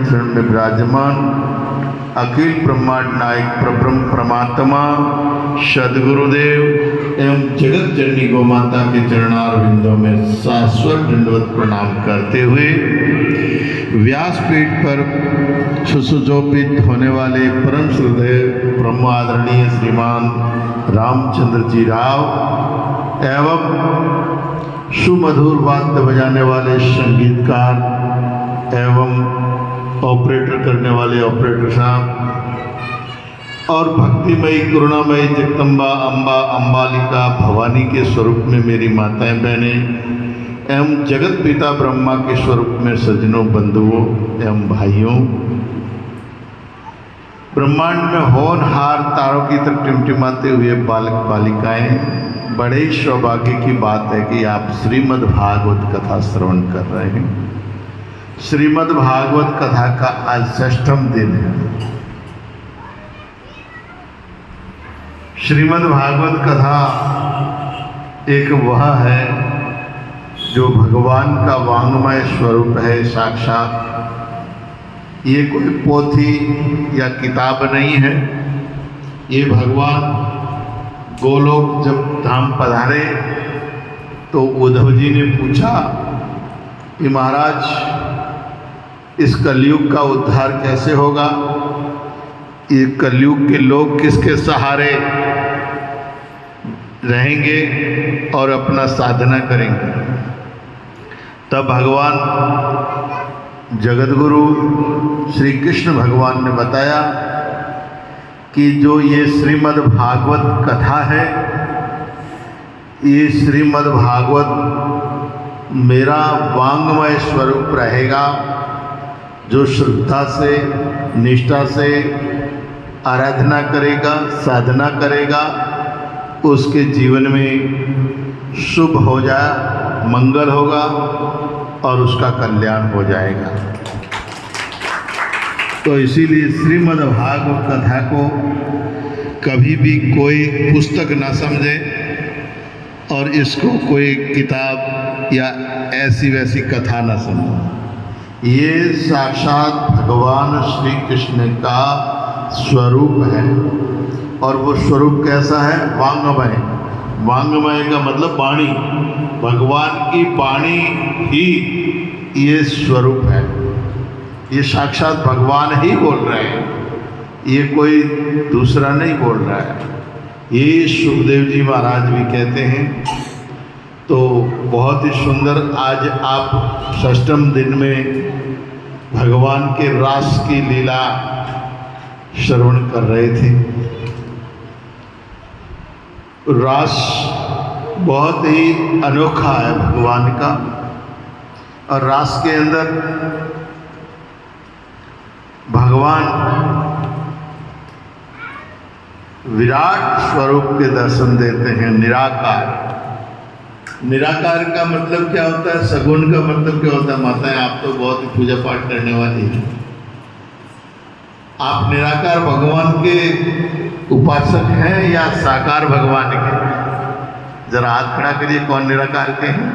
शरण में विराजमान अखिल ब्रह्मांड नायक प्रब्रह्म परमात्मा सदगुरुदेव एवं जगत जननी गौ माता के चरणारविंदों में शाश्वत दंडवत प्रणाम करते हुए व्यासपीठ पर सुशोभित होने वाले परम श्रद्धेय ब्रह्म आदरणीय श्रीमान रामचंद्र जी राव एवं सुमधुर वाद्य बजाने वाले संगीतकार एवं ऑपरेटर करने वाले ऑपरेटर साहब और भक्तिमयी करुणामयी जगदम्बा अम्बा अम्बालिका भवानी के स्वरूप में मेरी माताएं बहनें एवं जगत पिता ब्रह्मा के स्वरूप में सज्जनों बंधुओं एवं भाइयों, ब्रह्मांड में होनहार तारों की तरह टिमटिमाते हुए बालक बालिकाएं, बड़े ही सौभाग्य की बात है कि आप श्रीमद् भागवत कथा श्रवण कर रहे हैं। श्रीमद् भागवत कथा का आज 6वां दिन है। श्रीमद् भागवत कथा एक वह है जो भगवान का वांग्मय स्वरूप है साक्षात। ये कोई पोथी या किताब नहीं है। ये भगवान गोलोक जब धाम पधारे तो उद्धव जी ने पूछा कि महाराज इस कलयुग का उद्धार कैसे होगा, ये कलयुग के लोग किसके सहारे रहेंगे और अपना साधना करेंगे। तब भगवान जगतगुरु श्री कृष्ण भगवान ने बताया कि जो ये श्रीमद् भागवत कथा है, ये श्रीमद् भागवत मेरा वांग्मय स्वरूप रहेगा। जो श्रद्धा से निष्ठा से आराधना करेगा, साधना करेगा, उसके जीवन में शुभ हो जाए, मंगल होगा और उसका कल्याण हो जाएगा। तो इसीलिए श्रीमद् भागवत कथा को कभी भी कोई पुस्तक ना समझे और इसको कोई किताब या ऐसी वैसी कथा ना समझे। ये साक्षात भगवान श्री कृष्ण का स्वरूप है। और वो स्वरूप कैसा है? वांगमय। वांगमय का मतलब वाणी, भगवान की वाणी ही ये स्वरूप है। ये साक्षात भगवान ही बोल रहे हैं, ये कोई दूसरा नहीं बोल रहा है। ये सुखदेव जी महाराज भी कहते हैं। तो बहुत ही सुंदर आज आप 6वें दिन में भगवान के रास की लीला श्रवण कर रहे थे। रास बहुत ही अनोखा है भगवान का। और रास के अंदर भगवान विराट स्वरूप के दर्शन देते हैं, निराकार। निराकार का मतलब क्या होता है? सगुण का मतलब क्या होता है? माताएं, आप तो बहुत ही पूजा पाठ करने वाली हैं। आप निराकार भगवान के उपासक हैं या साकार भगवान के? जरा हाथ खड़ा करिए, कौन निराकार के हैं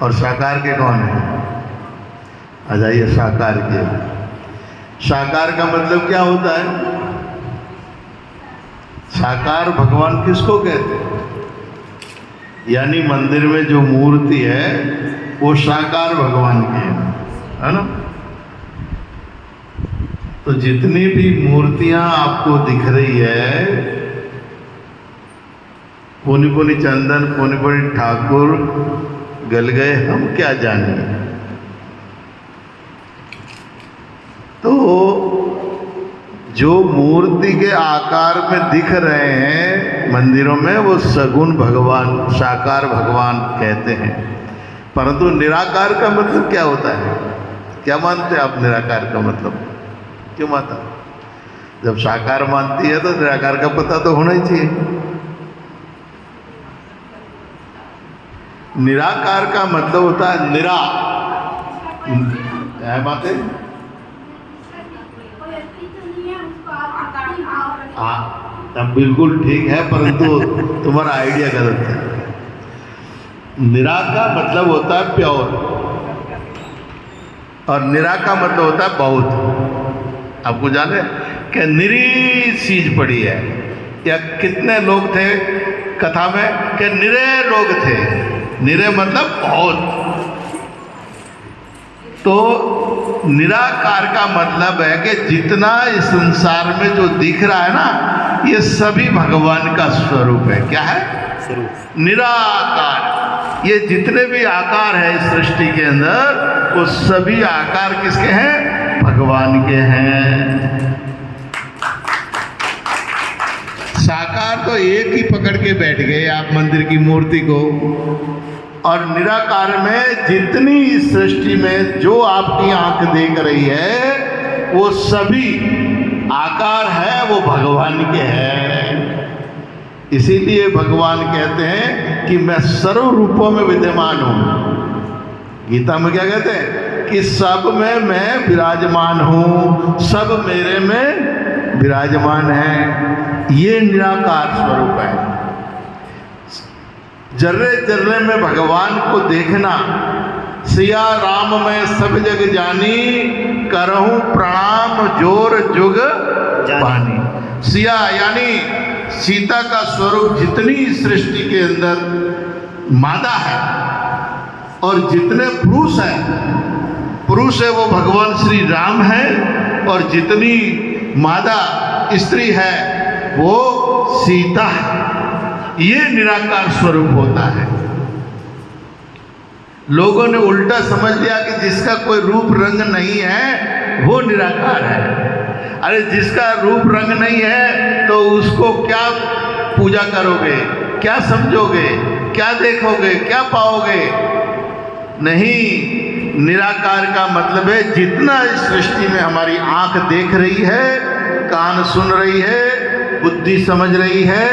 और साकार के कौन हैं? आ जाइए साकार के। साकार का मतलब क्या होता है? साकार भगवान किसको कहते हैं? यानी मंदिर में जो मूर्ति है वो साकार भगवान की है ना। तो जितनी भी मूर्तियां आपको दिख रही है, पुनि पुनि चंदन, पुनि पुनि ठाकुर, गल गए हम क्या जाने। तो जो मूर्ति के आकार में दिख रहे हैं मंदिरों में, वो सगुण भगवान, साकार भगवान कहते हैं। परंतु निराकार का मतलब क्या होता है? क्या मानते हैं आप निराकार का मतलब? क्यों माता? जब साकार मानती है तो निराकार का पता तो होना ही चाहिए। निराकार का मतलब होता है निरा है बातें। हाँ, तब बिल्कुल ठीक है, परंतु तुम्हारा आइडिया गलत है। निरा का मतलब होता है प्योर। और निरा का मतलब होता है बहुत। आपको जाने कि निरी चीज पड़ी है, या कितने लोग थे कथा में कि निरे लोग थे। निरे मतलब बहुत। तो निराकार का मतलब है कि जितना इस संसार में जो दिख रहा है ना, ये सभी भगवान का स्वरूप है। क्या है? स्वरूप। निराकार। ये जितने भी आकार है इस सृष्टि के अंदर, वो सभी आकार किसके हैं? भगवान के हैं। साकार तो एक ही पकड़ के बैठ गए आप मंदिर की मूर्ति को, और निराकार में जितनी इस सृष्टि में जो आपकी आंख देख रही है, वो सभी आकार है, वो भगवान के हैं। इसीलिए भगवान कहते हैं कि मैं सर्व रूपों में विद्यमान हूं। गीता में क्या कहते हैं? कि सब में मैं विराजमान हूं, सब मेरे में विराजमान है। ये निराकार स्वरूप है। जर्रे जर्रे में भगवान को देखना। सिया राम में सब जग जानी, करहूं प्रणाम जोर जुग पानी। सिया यानी सीता का स्वरूप जितनी सृष्टि के अंदर मादा है, और जितने पुरुष है वो भगवान श्री राम है, और जितनी मादा स्त्री है वो सीता है। ये निराकार स्वरूप होता है। लोगों ने उल्टा समझ लिया कि जिसका कोई रूप रंग नहीं है वो निराकार है। अरे जिसका रूप रंग नहीं है तो उसको क्या पूजा करोगे, क्या समझोगे, क्या देखोगे, क्या पाओगे? नहीं, निराकार का मतलब है जितना इस सृष्टि में हमारी आंख देख रही है, कान सुन रही है, बुद्धि समझ रही है,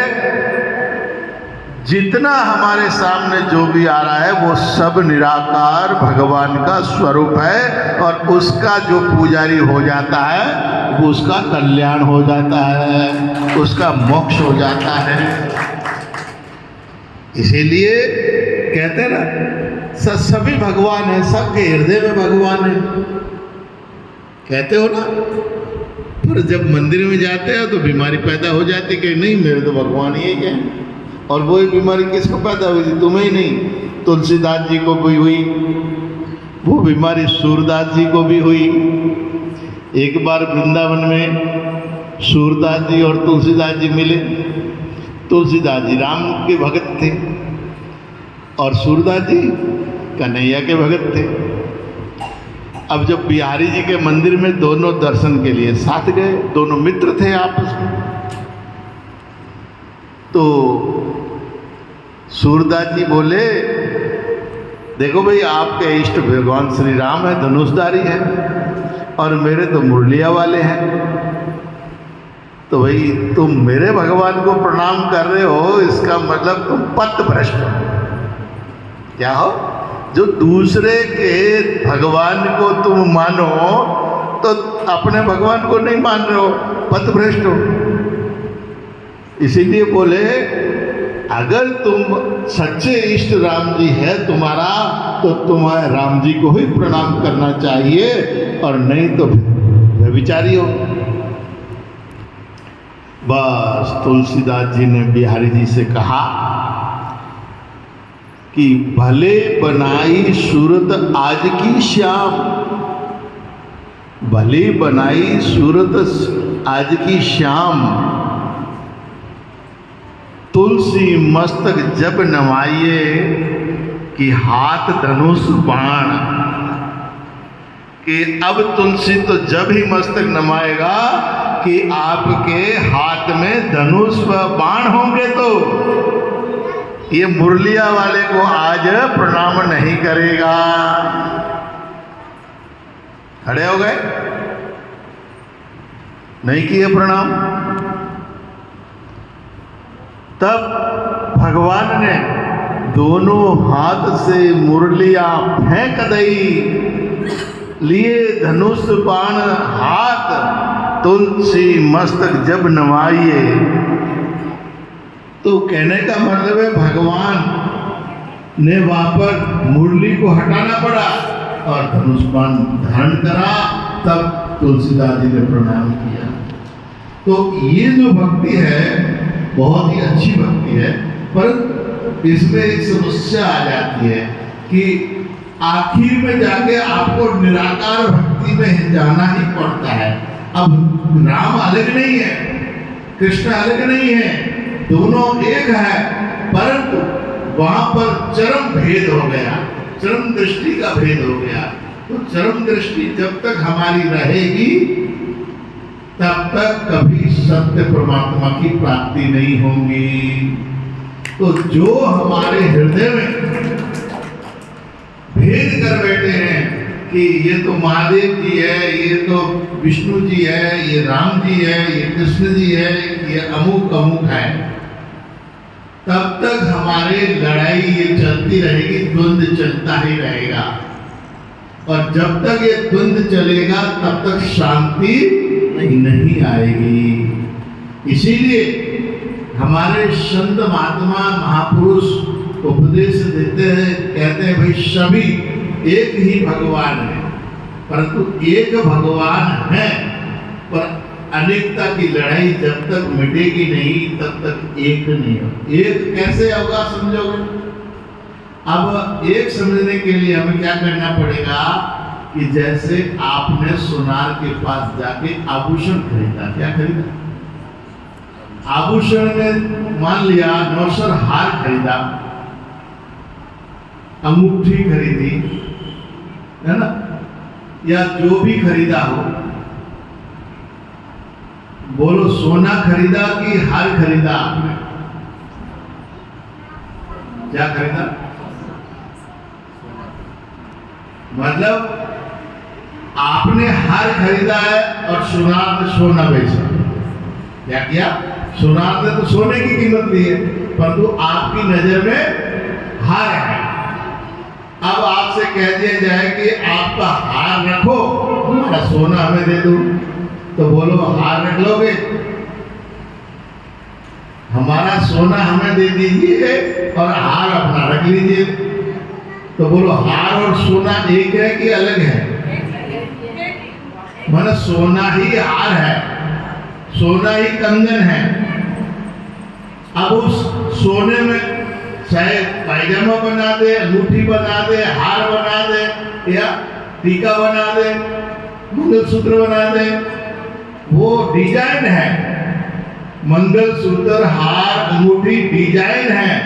जितना हमारे सामने जो भी आ रहा है वो सब निराकार भगवान का स्वरूप है। और उसका जो पुजारी हो जाता है वो उसका कल्याण हो जाता है, उसका मोक्ष हो जाता है। इसीलिए कहते हैं ना, सभी भगवान है, सबके हृदय में भगवान है, कहते हो ना। पर जब मंदिर में जाते हैं तो बीमारी पैदा हो जाती कि नहीं मेरे तो भगवान ही है। और वही बीमारी किसको पैदा हुई थी? तुम्हें ही नहीं, तुलसीदास जी को भी हुई। वो बीमारी सूरदास जी को भी हुई। एक बार वृंदावन में सूरदास जी और तुलसीदास जी मिले। तुलसीदास जी राम के भगत थे और सूरदास जी कन्हैया के भगत थे। अब जब बिहारी जी के मंदिर में दोनों दर्शन के लिए साथ गए, दोनों मित्र थे आपस में, तो सूरदास जी बोले, देखो भाई आपके इष्ट भगवान श्री राम है, धनुषधारी है, और मेरे तो मुरलिया वाले हैं। तो भाई तुम मेरे भगवान को प्रणाम कर रहे हो, इसका मतलब तुम पथभ्रष्ट हो। क्या हो? जो दूसरे के भगवान को तुम मानो तो अपने भगवान को नहीं मान रहे हो, पथभ्रष्ट हो। इसीलिए बोले अगर तुम सच्चे इष्ट राम जी है तुम्हारा, तो तुम्हारे राम जी को ही प्रणाम करना चाहिए, और नहीं तो व्यभिचारी हो। बस तुलसीदास जी ने बिहारी जी से कहा कि भले बनाई सूरत आज की श्याम, भले बनाई सूरत आज की श्याम, तुलसी मस्तक जब नवाइए कि हाथ धनुष बाण। कि अब तुलसी तो जब ही मस्तक नवाएगा कि आपके हाथ में धनुष व बाण होंगे। तो ये मुरलिया वाले को आज प्रणाम नहीं करेगा। खड़े हो गए, नहीं किए प्रणाम। तब भगवान ने दोनों हाथ से मुरलिया फेंक दई, लिए धनुष बाण हाथ, तुलसी मस्तक जब नवाइए। तो कहने का मतलब है भगवान ने वहां पर मुरली को हटाना पड़ा, और धनुष बाण धारण करा, तब तुलसीदास जी ने प्रणाम किया। तो ये जो भक्ति है बहुत ही अच्छी भक्ति है, पर इसमें एक समस्या आ जाती है कि आखिर में जाके आपको निराकार भक्ति में जाना ही पड़ता है। अब राम अलग नहीं है, कृष्ण अलग नहीं है, दोनों एक है, परंतु वहां पर चरम भेद हो गया, चरम दृष्टि का भेद हो गया। तो चरम दृष्टि जब तक हमारी रहेगी तब तक कभी सत्य परमात्मा की प्राप्ति नहीं होगी। तो जो हमारे हृदय में भेद कर बैठे हैं कि ये तो महादेव जी है, ये तो विष्णु जी है, ये राम जी है, ये कृष्ण जी है, ये अमुक अमुक है, तब तक हमारे लड़ाई ये चलती रहेगी, द्वंद्व चलता ही रहेगा। और जब तक ये द्वंद्व चलेगा तब तक शांति नहीं आएगी। इसीलिए हमारे संत महात्मा महापुरुष उपदेश देते हैं, कहते हैं भाई सभी एक ही भगवान है, परंतु एक भगवान है, पर अनेकता की लड़ाई जब तक मिटेगी नहीं तब तक एक नहीं होगा। एक कैसे होगा समझोगे? अब एक समझने के लिए हमें क्या करना पड़ेगा कि जैसे आपने सोनार के पास जाके आभूषण खरीदा, क्या खरीदा? आभूषण में मान लिया नौसर हार खरीदा, अंगूठी खरीदी, है ना, या जो भी खरीदा हो, बोलो सोना खरीदा कि हार खरीदा आपने? क्या खरीदा? मतलब आपने हार खरीदा है और सोनार ने सोना बेचा। क्या किया? सोनार ने तो सोने की कीमत ली है, परंतु आपकी नजर में हार है। अब आपसे कह दिया जाए कि आपका हार रखो, हमारा सोना हमें दे दो, तो बोलो हार रख लोगे? हमारा सोना हमें दे दीजिए और हार अपना रख लीजिए। तो बोलो हार और सोना एक है कि अलग है? मतलब सोना ही हार है, सोना ही कंगन है। अब उस सोने में चाहे पायजामा बना दे, अंगूठी बना दे, हार बना दे, या टीका बना दे, मंगलसूत्र बना दे, वो डिजाइन है। मंगलसूत्र, हार, अंगूठी डिजाइन है,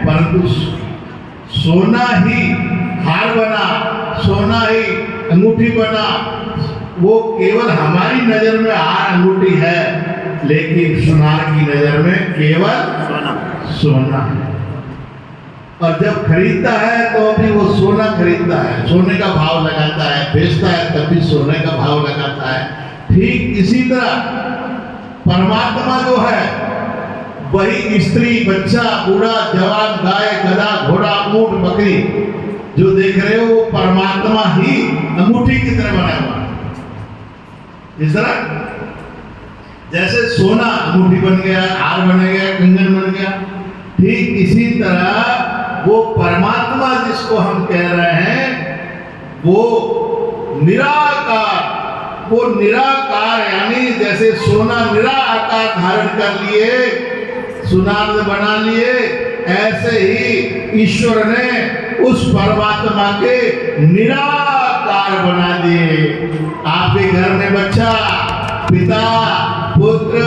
परंतु सोना ही हार बना, सोना ही अंगूठी बना, वो केवल हमारी नजर में हार अंगूठी है, लेकिन सोनार की नजर में केवल सोना है। और जब खरीदता है तो भी वो सोना खरीदता है, सोने का भाव लगाता है, बेचता है तब भी सोने का भाव लगाता है। ठीक इसी तरह परमात्मा जो है वही स्त्री, बच्चा, बूढ़ा, जवान, गाय, गधा, घोड़ा, ऊंट, बकरी जो देख रहे हो वो परमात्मा ही अंगूठी की तरह बना हुआ है। इस तरह जैसे सोना अंगूठी बन गया, हार बन गया, कंगन बन गया, ठीक इसी तरह वो परमात्मा जिसको हम कह रहे हैं वो निराकार, वो निराकार यानी जैसे सोना निराकार धारण कर लिए, सुनार ने बना लिए, ऐसे ही ईश्वर ने उस परमात्मा के निराकार बना दिए। आपके घर में बच्चा, पिता, पुत्र,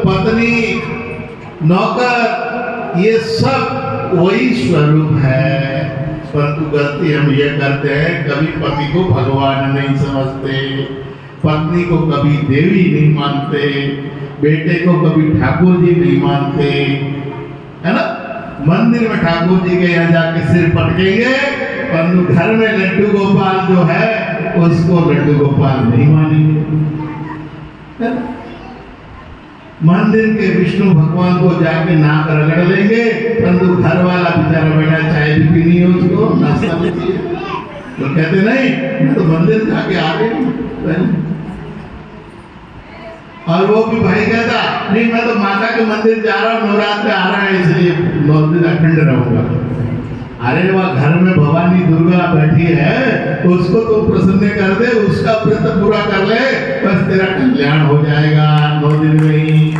पत्नी, नौकर, ये सब वही स्वरूप है। परंतु गलती हम ये करते हैं, कभी पति को भगवान नहीं समझते, पत्नी को कभी देवी नहीं मानते, बेटे को कभी ठाकुर जी नहीं मानते, है ना। मंदिर में ठाकुर जी के यहाँ जाके सिर पटकेंगे, परंतु घर में लड्डू गोपाल जो है उसको लड्डू गोपाल नहीं मानेंगे। मंदिर के विष्णु भगवान को जाके नाक रगड़ लेंगे, परंतु घर वाला बेचारा बैठा चाय भी पीनी है, उसको नाश्ता भी चाहिए, तो कहते नहीं मैं तो मंदिर जाके आ गई। और वो भी भाई कहता नहीं मैं तो माता के मंदिर जा रहा हूँ, नवरात्र आ रहा है इसलिए 9 दिन अखंड रहूंगा। अरे वह घर में भवानी दुर्गा बैठी है, उसको तो प्रसन्न कर दे, उसका व्रत पूरा कर ले, बस तेरा कल्याण हो जाएगा 9 दिन में ही।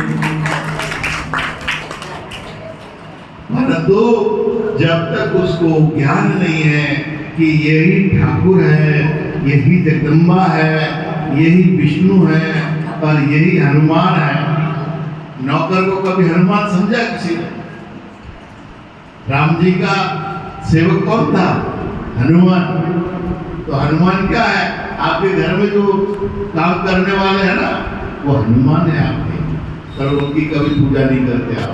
परंतु जब तक उसको ज्ञान नहीं है कि यही ठाकुर है, यही जगदम्बा है, यही विष्णु है और यही हनुमान है। नौकर को कभी हनुमान समझा किसी ने? राम जी का सेवक कौन था? हनुमान। तो हनुमान क्या है? आपके घर में जो काम करने वाले हैं ना, वो हनुमान है आपके, पर उनकी कभी पूजा नहीं करते आप।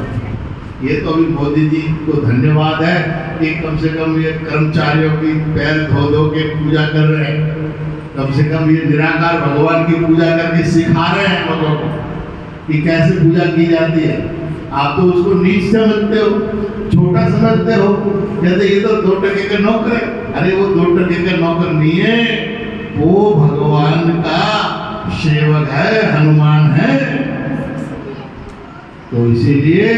ये तो अभी मोदी जी को धन्यवाद है कि कम से कम ये कर्मचारियों की पैर धो धो के पूजा कर रहे हैं। कम से कम ये निराकार भगवान की पूजा करके सिखा रहे हैं लोगों को कि कैसे पूजा की जाती है। आप तो उसको नीच समझते हो, छोटा समझते हो, कहते ये तो 2 टके का नौकर है। अरे वो 2 टके का नौकर नहीं है, वो भगवान का सेवक है, हनुमान है। तो इसीलिए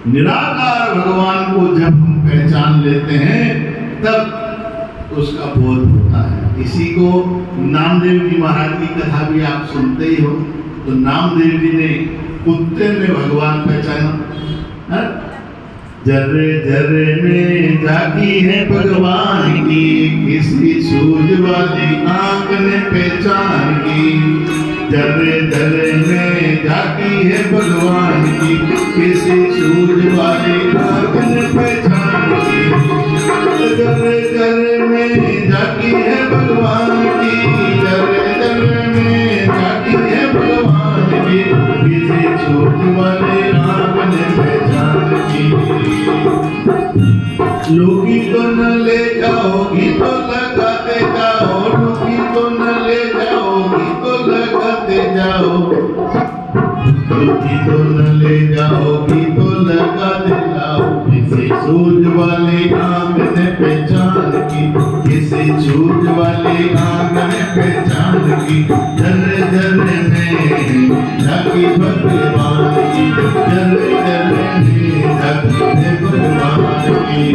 निराकार भगवान को जब हम पहचान लेते हैं तब उसका बोध होता है। इसी को नामदेव जी महाराज की कथा भी आप सुनते ही हो। तो नामदेव जी ने कुत्ते में भगवान पहचाना। जर्रे जर्रे में जागी है भगवान की, किसी सूझ वाली आंख ने पहचान की। जर्रे जर्रे में जागी है भगवान की, किसी सूझ वाली आंख ने पहचान की। जर्रे जर्रे में जागी है भगवान की, जर्रे जर्रे में जागी है भगवान की, किसी सूझ वाली आंख ने पहचान की। लूकी तो न ले जाओगी तो लगाते जाओ, लूकी तो न ले जाओगी तो लगाते जाओ, लूकी तो न ले जाओगी तो लगाते जाओ। किसी सूझ वाली आंख ने पहचान की, किसी सूझ वाली आंख ने पहचान की। जर्रे जर्रे में जागी भगवान की, जर्रे जर्रे में जागी भगवान की।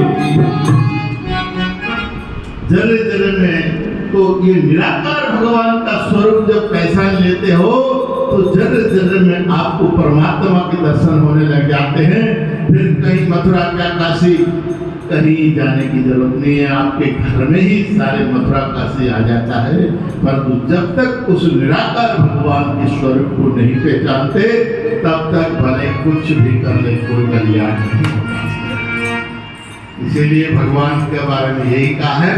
जर्रे जर्रे में तो ये निराकार भगवान का स्वरूप जब पहचान लेते हो तो जर्रे जर्रे में आपको परमात्मा के दर्शन होने लग जाते हैं। फिर कहीं मथुरा क्या काशी कहीं जाने की जरूरत नहीं है, आपके घर में ही सारे मथुरा काशी आ जाता है। परंतु जब तक उस निराकार भगवान के स्वरूप को नहीं पहचानते तब तक भले कुछ भी कर ले कोई कल्याण नहीं होता। इसीलिए भगवान के बारे में यही कहा है।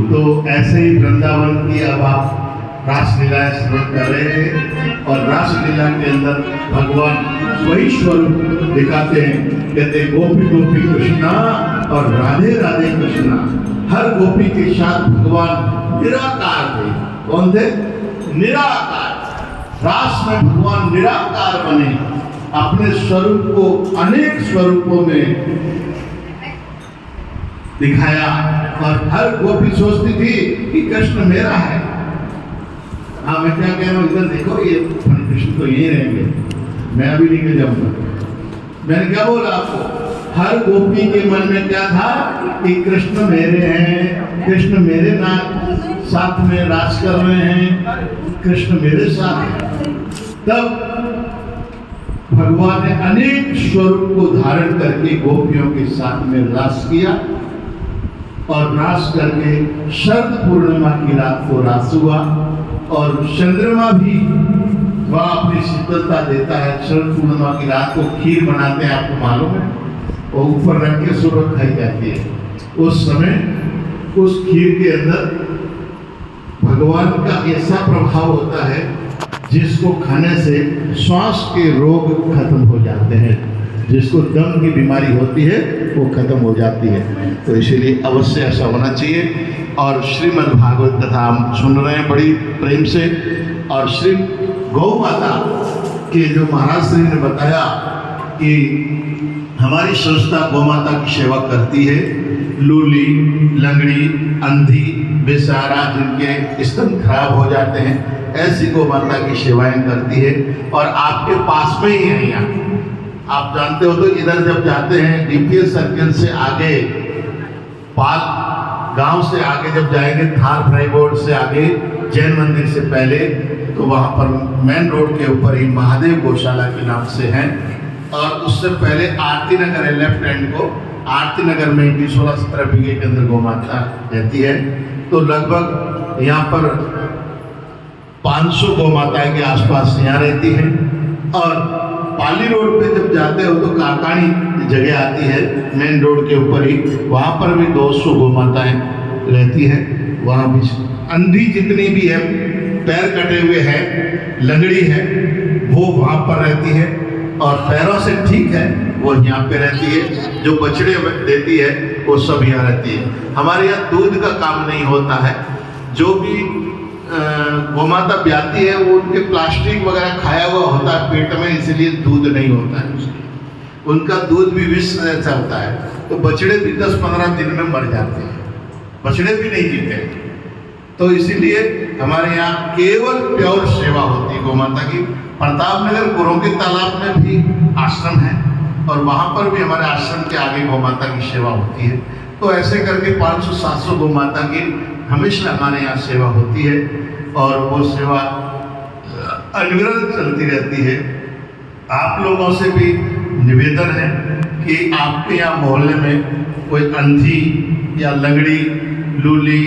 तो ऐसे ही वृंदावन की अब आप रासलीलाएं स्मरण कर रहे थे और रासलीला के अंदर भगवान वही स्वरूप दिखाते हैं। कहते गोपी गोपी कृष्णा और राधे राधे कृष्णा। हर गोपी के साथ भगवान निराकार थे। कौन थे? निराकार। रास में भगवान निराकार बने, अपने स्वरूप को अनेक स्वरूपों में दिखाया और हर गोपी सोचती थी कि कृष्ण मेरा है। हाँ, मैं क्या कह रहा हूँ, इधर देखो, ये कृष्ण तो यही रहेंगे, मैं अभी निकल जाऊंगा। मैंने क्या बोला आपको? हर गोपी के मन में क्या था कि कृष्ण मेरे हैं, कृष्ण मेरे साथ में रास कर रहे हैं, कृष्ण मेरे साथ है। तब भगवान ने अनेक स्वरूप को धारण करके गोपियों के साथ में रास किया और रास करके शरद पूर्णिमा की रात को रास हुआ। और चंद्रमा भी वह अपनी शीतलता देता है। शरद पूर्णिमा की रात को खीर बनाते हैं, आपको मालूम है, और ऊपर रख के सुबह खाई जाती है। उस समय उस खीर के अंदर भगवान का ऐसा प्रभाव होता है जिसको खाने से श्वास के रोग खत्म हो जाते हैं, जिसको दम की बीमारी होती है वो खत्म हो जाती है। तो इसीलिए अवश्य ऐसा होना चाहिए। और श्रीमद् भागवत कथा हम सुन रहे हैं बड़ी प्रेम से। और श्री गौ माता के जो महाराज श्री ने बताया कि हमारी संस्था गौ माता की सेवा करती है। लूली, लंगड़ी, अंधी, बेसहारा, जिनके स्तन खराब हो जाते हैं, ऐसी गौ माता की सेवाएं करती है। और आपके पास में ही है यहाँ, आप जानते हो तो इधर जब जाते हैं डीपीएस सर्किल से आगे, पाल गांव से आगे जब जाएंगे, थार फ्राई बोर्ड से आगे, जैन मंदिर से पहले, तो वहाँ पर मेन रोड के ऊपर ही महादेव गौशाला के नाम से है। और उससे पहले आरती नगर है, लेफ्ट हैंड को आरती नगर में भी 16-17 बीघे के अंदर गौ माता रहती है। तो लगभग यहाँ पर 500 गौ माताएं के आसपास यहाँ रहती हैं। और पाली रोड पे जब जाते हो तो काकाणी जगह आती है मेन रोड के ऊपर ही, वहाँ पर भी 200 गौ माताएं रहती हैं। वहाँ भी अंधी जितनी भी है, पैर कटे हुए हैं, लंगड़ी है, वो वहाँ पर रहती है। और पैरों से ठीक है वो यहाँ पे रहती है। जो बछड़े देती है वो सब यहाँ रहती है। हमारे यहाँ दूध का काम नहीं होता है। जो भी गोमाता ब्याती है वो उनके प्लास्टिक वगैरह खाया हुआ होता है पेट में, इसलिए दूध नहीं होता है उसकी। उनका दूध भी विष जैसा होता है। तो बछड़े भी 10-15 दिन में मर जाते हैं, बछड़े भी नहीं जीते। तो इसीलिए हमारे यहाँ केवल प्योर सेवा होती है गोमाता की। प्रतापनगर गुरों के तालाब में भी आश्रम है और वहाँ पर भी हमारे आश्रम के आगे गोमाता की सेवा होती है। तो ऐसे करके 500-700 गोमाता की हमेशा हमारे यहाँ सेवा होती है और वो सेवा अविरत चलती रहती है। आप लोगों से भी निवेदन है कि आपके यहाँ मोहल्ले में कोई अंधी या लंगड़ी, लूली,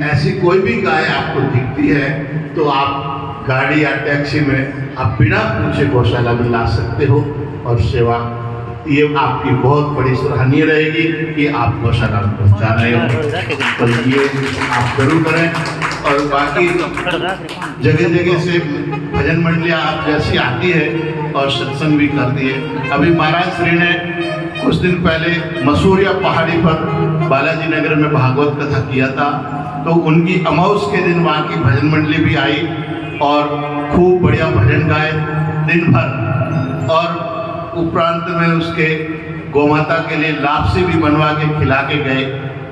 ऐसी कोई भी गाय आपको दिखती है तो आप गाड़ी या टैक्सी में आप बिना पूछे गौशाला में ला सकते हो और सेवा, ये आपकी बहुत बड़ी सराहनीय रहेगी कि आप गौशाला में पहुँचा रहे हो। तो ये आप जरूर करें। और बाकी जगह जगह से भजन मंडलियाँ आप जैसी आती है और सत्संग भी करती है। अभी महाराज श्री ने कुछ दिन पहले मसूरिया पहाड़ी पर बालाजी नगर में भागवत कथा किया था। तो उनकी अमावस के दिन वहाँ की भजन मंडली भी आई और खूब बढ़िया भजन गाए दिन भर। और उपरांत में उसके गोमाता के लिए लापसी भी बनवा के खिला के गए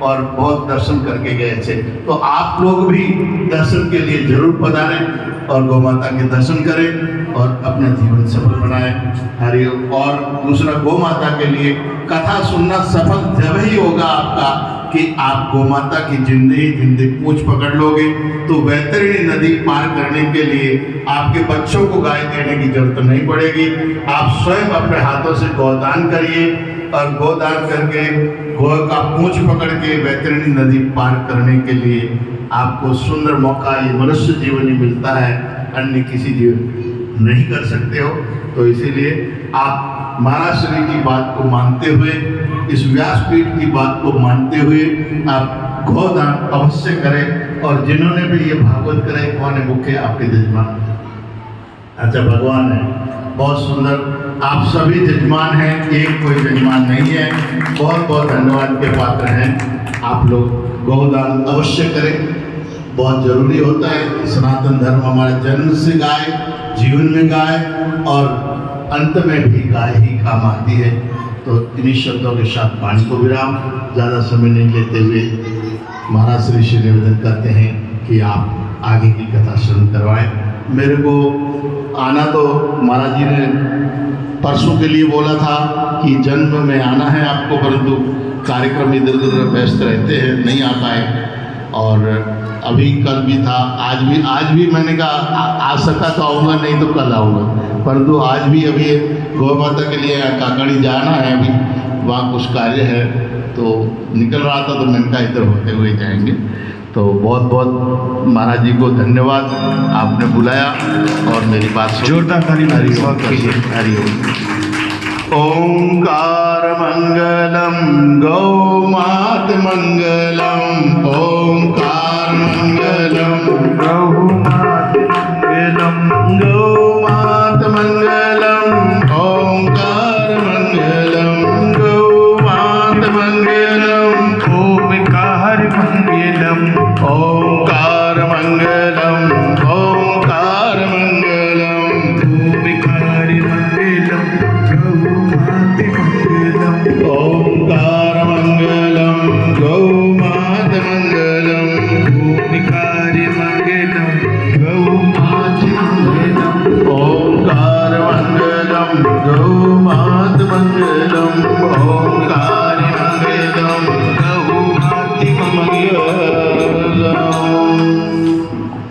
और बहुत दर्शन करके गए थे। तो आप लोग भी दर्शन के लिए जरूर पधारें और गोमाता के दर्शन करें और अपना जीवन सफल बनाएं। हरिओम। और दूसरा, गोमाता के लिए कथा सुनना सफल जब ही होगा आपका कि आप गोमाता की जिंदगी पूछ पकड़ लोगे। तो वैतरणी नदी पार करने के लिए आपके बच्चों को गाय देने की जरूरत नहीं पड़ेगी। आप स्वयं अपने हाथों से गोदान करिए और गोदान करके गौ का पूंछ पकड़ के वैतरणी नदी पार करने के लिए आपको सुंदर मौका ये मनुष्य जीवन ही मिलता है, अन्य किसी जीवन नहीं कर सकते हो। तो इसीलिए आप महाराज श्री की बात को मानते हुए, इस व्यासपीठ की बात को मानते हुए आप गोदान अवश्य करें। और जिन्होंने भी ये भागवत कराई, कौन है मुख्य? आपके जजमान। अच्छा, भगवान है, बहुत सुंदर। आप सभी जजमान हैं, एक कोई जजमान नहीं है। बहुत बहुत धन्यवाद के पात्र हैं। आप लोग गोदान अवश्य करें, बहुत जरूरी होता है। सनातन धर्म हमारे जन्म से गाय, जीवन में गाय और अंत में भी गाय ही काम आती है। तो इन्हीं शब्दों के साथ वाणी को विराम, ज़्यादा समय नहीं लेते हुए महाराज श्री से निवेदन करते हैं कि आप आगे की कथा श्रवण करवाएं। मेरे को आना तो महाराज जी ने परसों के लिए बोला था कि जन्म में आना है आपको, परंतु कार्यक्रम इधर उधर व्यस्त रहते हैं, नहीं आ पाए। और अभी कल भी था, आज भी मैंने कहा आ सका तो आऊँगा, नहीं तो कल आऊँगा। परंतु आज भी अभी गौ माता के लिए काकड़ी जाना है, अभी वहाँ कुछ कार्य है तो निकल रहा था, तो मैंने कहा इधर होते हुए जाएंगे। तो बहुत बहुत महाराज जी को धन्यवाद, आपने बुलाया और मेरी बात जोरदार ताली हरिओम। ओंकार मंगलम गौ मात मंगलम, ओंकार मंगलम गौ मात मंगलम, गौ मात मंगलम, ओंकार मंगलम गौ मात मंगलम, ओमकार मंगलम, ओंकार मंगलम।